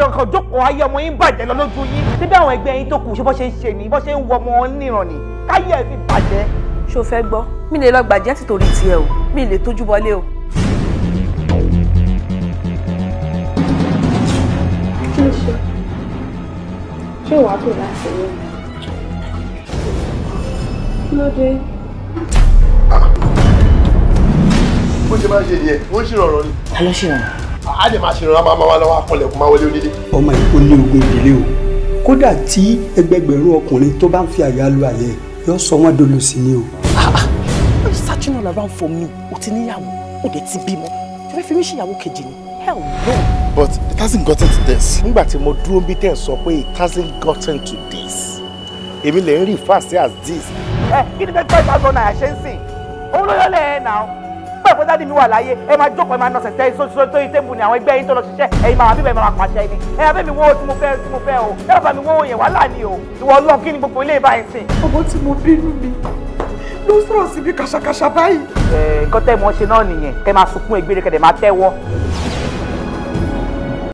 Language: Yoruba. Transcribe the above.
ọkọ̀ jókòó ayé ọmọ yín bàjẹ́ lọ lójú yín. Ṣé bí àwọn ẹgbẹ́ yín tó kù ṣe bó ṣe ń ṣe ni bó ṣe ń wọ ọmọ wọn níran ni káyé ẹ̀ fi bàjẹ́. Ṣó fẹ́ gbọ́ mi lè lọ gbàjẹ́ tìtorí tiẹ̀ o mi lè tójú bọlé o. Kí ló ṣe? Ṣé wàá pè láti rí? Kí ló dé? Bó ṣe máa ń ṣe nìyẹn, ó ń ṣèrànràn ni. Ta ló ṣèrànràn? Á dẹ̀ máa ṣèrànràn máa wá lọ́wọ́ akọlẹ̀kùn máa wọlé onílé. Ọmọ yìí kò ní ogun ìdílé o. Kódà tí ẹgbẹgbẹ̀rún ọkùnrin tó bá ń fi àyà lu àyè yóò sọ wọ́n dolo sí ni o. Why you searching all around for me? O ti níyàwó, o dẹ̀ ti bímọ. Ṣé fẹ́ fi mí ṣèyàwó kejì ni? Hell no. But it hasn't gotten to this. Nígbà tí mo dúró bí tẹ̀ ń sọ pé it hasn't gotten to this. Èmi lè ń rí fast as this. Kí ni bẹ́ẹ̀ tó ìbáṣọ náà ṣe ń sìn? Òun ló yọ lẹ́ẹ̀ náà. Bẹ́ẹ̀ pé dáàdi mi wà láyé, ẹ máa jókòó ẹ máa nọ̀sẹ̀ tẹ́ sórí tébù ni àwọn ẹgbẹ́ yín tó lọ ṣiṣẹ́, ẹ̀yin máa bíbẹ̀ máa pàṣẹ ni. Ẹ abẹ́ mi wọ́n tí mo fẹ́ o. Ẹ bá mi wọ́n yẹn wàhálà ni o. Ìwọ Ọlọ́run kí ni gbogbo ilé ìbáyìí sìn? Ọmọ tí mo bínú mi ló sọ̀rọ̀ síbi kàṣàkàṣà báyìí. Nǹkan tẹ́ mọ̀ ṣe náà nìyẹn, kẹ́ máa sunkún ègbére kẹ́ dẹ̀ máa tẹ́wọ́.